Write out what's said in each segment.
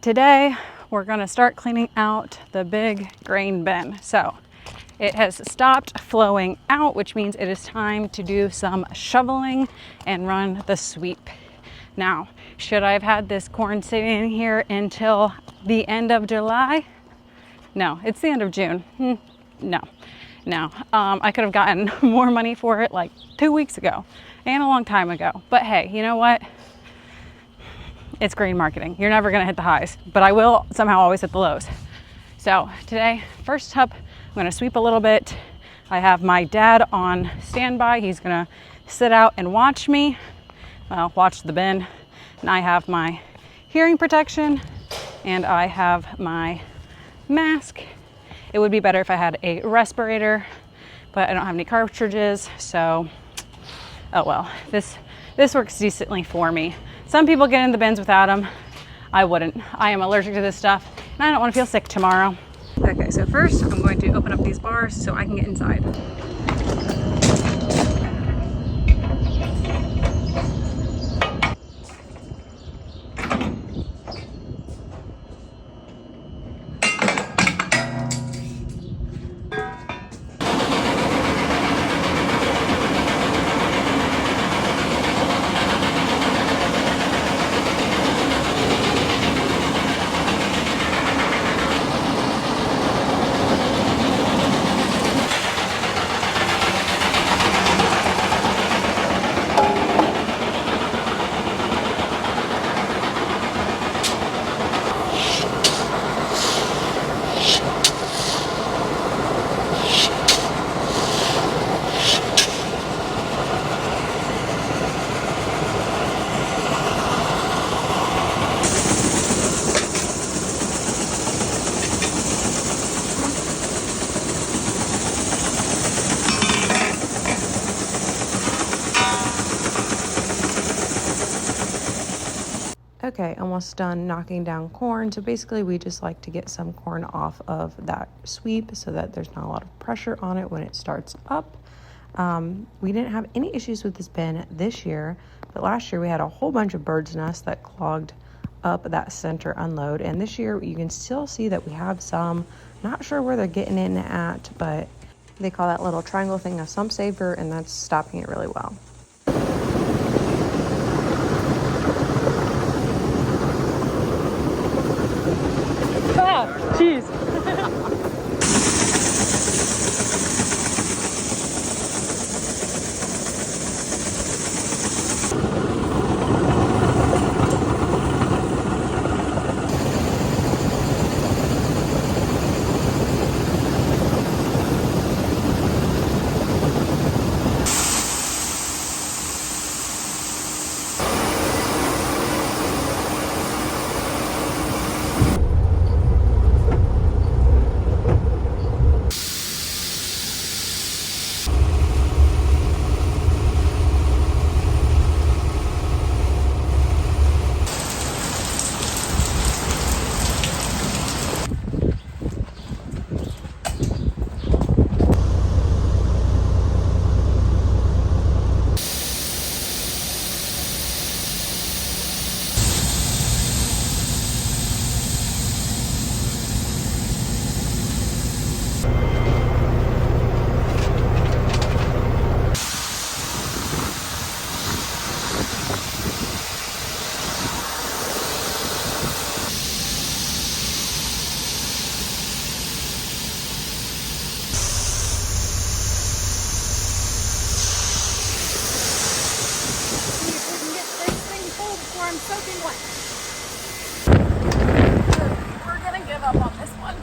today we're gonna start cleaning out the big grain bin. So it has stopped flowing out, which means it is time to do some shoveling and run the sweep. Now, should I have had this corn sitting in here until the end of July? No, it's the end of June. No. I could have gotten more money for it like 2 weeks ago and a long time ago. But hey, you know what? It's grain marketing. You're never gonna hit the highs, but I will somehow always hit the lows. So today, first up, I'm gonna sweep a little bit. I have my dad on standby. He's gonna sit out and watch me, watch the bin. And I have my hearing protection and I have my mask. It would be better if I had a respirator, but I don't have any cartridges, so oh well. This works decently for me. Some people get in the bins without them. I wouldn't. I am allergic to this stuff and I don't want to feel sick tomorrow. Okay, so first I'm going to open up these bars so I can get inside. Okay, almost done knocking down corn. So basically we just like to get some corn off of that sweep so that there's not a lot of pressure on it when it starts up. We didn't have any issues with this bin this year, but last year we had a whole bunch of birds' nests that clogged up that center unload. And this year you can still see that we have some, not sure where they're getting in at, but they call that little triangle thing a sump saver, and that's stopping it really well. Jeez. I'm soaking wet. We're gonna give up on this one.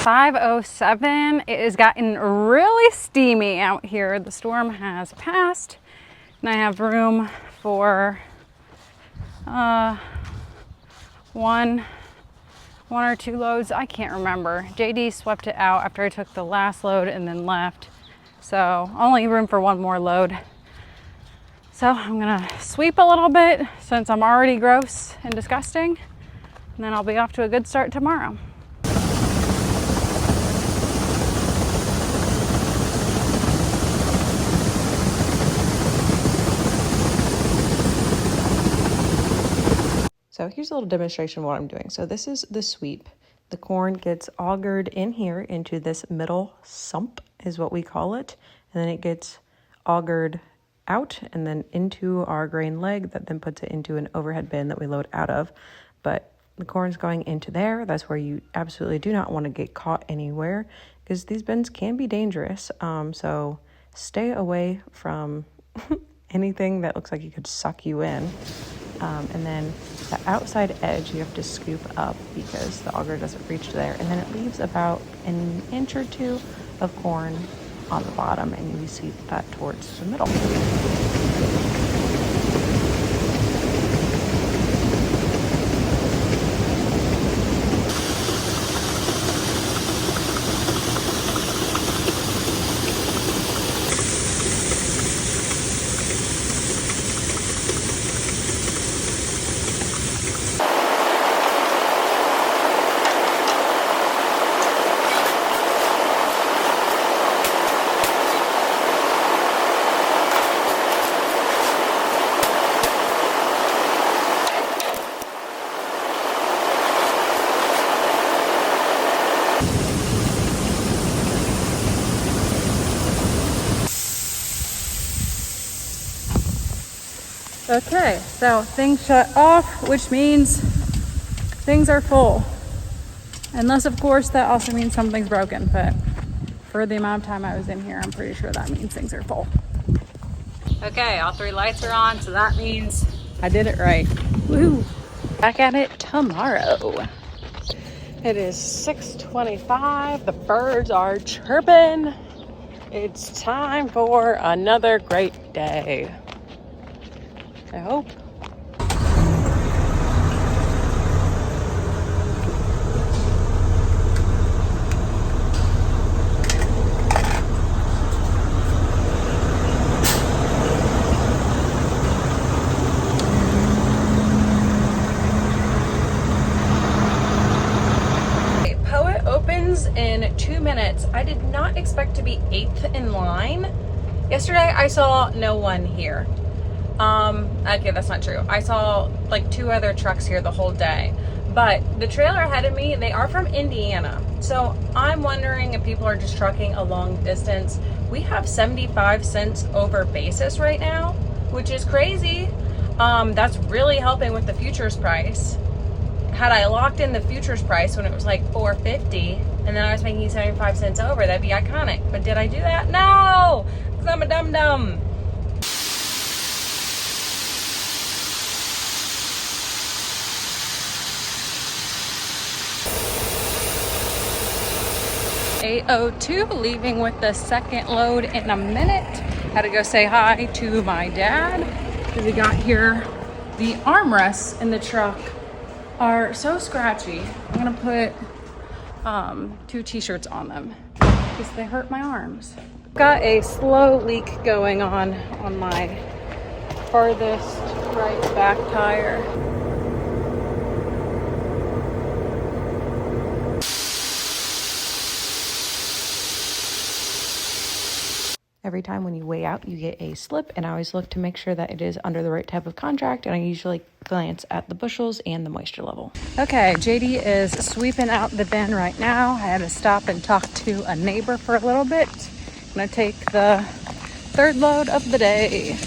.507. It has gotten really steamy out here. The storm has passed and I have room for one or two loads. I can't remember. JD swept it out after I took the last load and then left. So only room for one more load. So I'm gonna sweep a little bit since I'm already gross and disgusting. And then I'll be off to a good start tomorrow. So here's a little demonstration of what I'm doing. So this is the sweep. The corn gets augured in here into this middle sump is what we call it. And then it gets augured out and then into our grain leg that then puts it into an overhead bin that we load out of. But the corn's going into there. That's where you absolutely do not want to get caught anywhere because these bins can be dangerous. So stay away from anything that looks like it could suck you in. And then the outside edge you have to scoop up because the auger doesn't reach there. And then it leaves about an inch or two of corn on the bottom, and you see that towards the middle. Okay, so things shut off, which means things are full. Unless, of course, that also means something's broken, but for the amount of time I was in here, I'm pretty sure that means things are full. Okay, all three lights are on, so that means I did it right. Woohoo! Back at it tomorrow. It is 6:25. The birds are chirping. It's time for another great day. I hope. Poet opens in 2 minutes. I did not expect to be 8th in line. Yesterday I saw no one here. Okay, that's not true. I saw like 2 other trucks here the whole day. But the trailer ahead of me, they are from Indiana. So I'm wondering if people are just trucking a long distance. We have 75 cents over basis right now, which is crazy. That's really helping with the futures price. Had I locked in the futures price when it was like $4.50 and then I was making 75 cents over, that'd be iconic. But did I do that? No! Because I'm a dum-dum. (8:02), leaving with the second load in a minute. Had to go say hi to my dad because we got here. The armrests in the truck are so scratchy. I'm gonna put 2 t-shirts on them because they hurt my arms. Got a slow leak going on my farthest right back tire. Every time when you weigh out, you get a slip, and I always look to make sure that it is under the right type of contract, and I usually glance at the bushels and the moisture level. Okay, JD is sweeping out the bin right now. I had to stop and talk to a neighbor for a little bit. I'm gonna take the 3rd load of the day.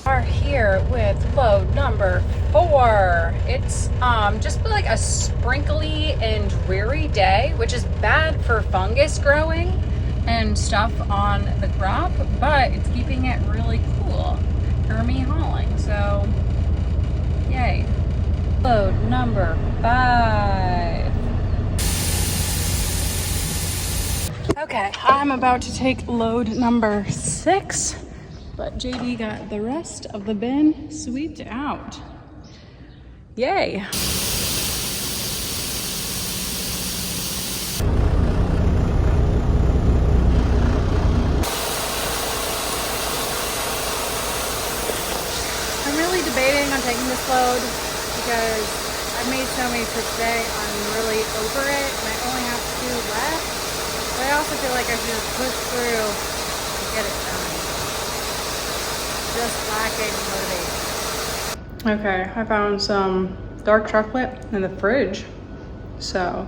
Are here with load number 4. It's just like a sprinkly and dreary day, which is bad for fungus growing and stuff on the crop, but it's keeping it really cool for me hauling, so yay. Load number 5. Okay, I'm about to take load number 6, but JD got the rest of the bin sweeped out. Yay. I'm really debating on taking this load because I've made so many trips today. I'm really over it and I only have 2 left. But I also feel like I should just push through to get it done. Just lacking motivation. Okay, I found some dark chocolate in the fridge. So,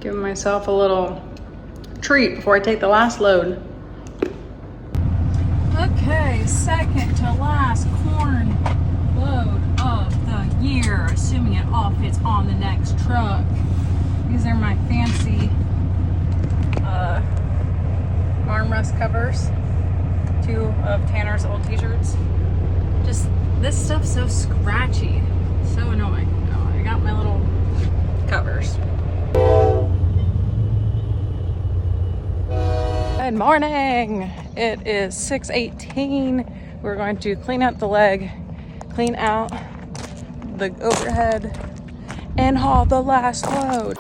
giving myself a little treat before I take the last load. Okay, second to last corn load of the year, assuming it all fits on the next truck. These are my fancy armrest covers, 2 of Tanner's old t-shirts. Just, this stuff's so scratchy, so annoying. Oh, I got my little covers. Good morning. It is 6:18. We're going to clean out the leg, clean out the overhead, and haul the last load.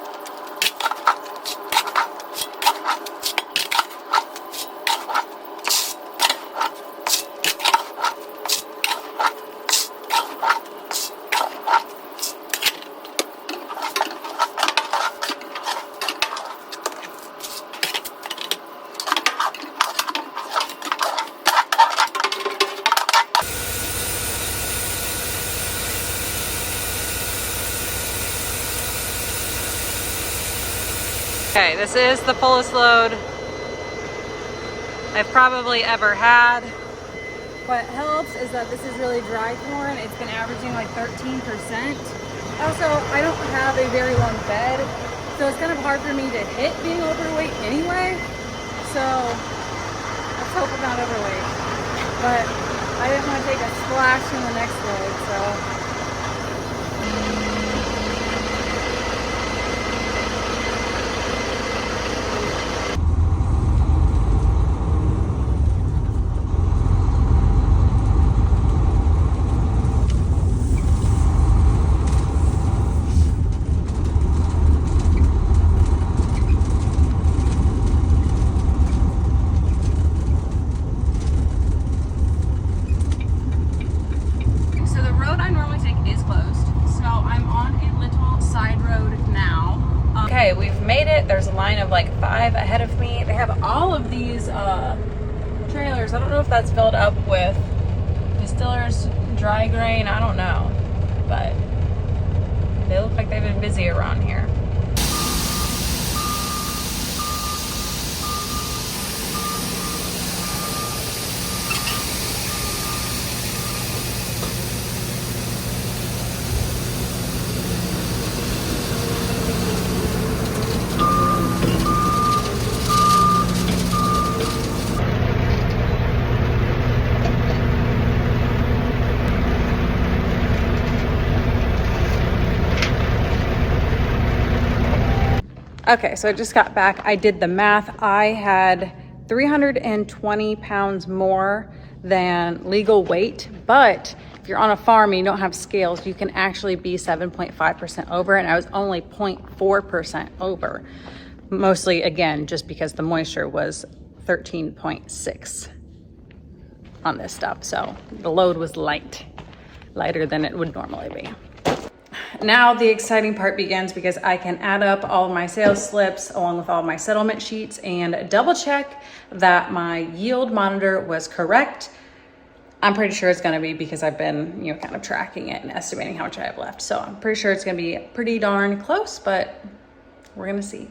Okay, this is the fullest load I've probably ever had. What helps is that this is really dry corn. It's been averaging like 13%. Also, I don't have a very long bed, so it's kind of hard for me to hit being overweight anyway. So let's hope I'm not overweight. But I didn't want to take a splash in the next load, so. Okay, we've made it. There's a line of like 5 ahead of me. They have all of these trailers. I don't know if that's filled up with distillers dry grain. I don't know, but they look like they've been busy around here. Okay, so I just got back. I did the math. I had 320 pounds more than legal weight, but if you're on a farm and you don't have scales, you can actually be 7.5% over, and I was only 0.4% over. Mostly, again, just because the moisture was 13.6 on this stuff. So the load was lighter than it would normally be. Now the exciting part begins because I can add up all of my sales slips along with all my settlement sheets and double check that my yield monitor was correct. I'm pretty sure it's gonna be because I've been, kind of tracking it and estimating how much I have left. So I'm pretty sure it's gonna be pretty darn close, but we're gonna see.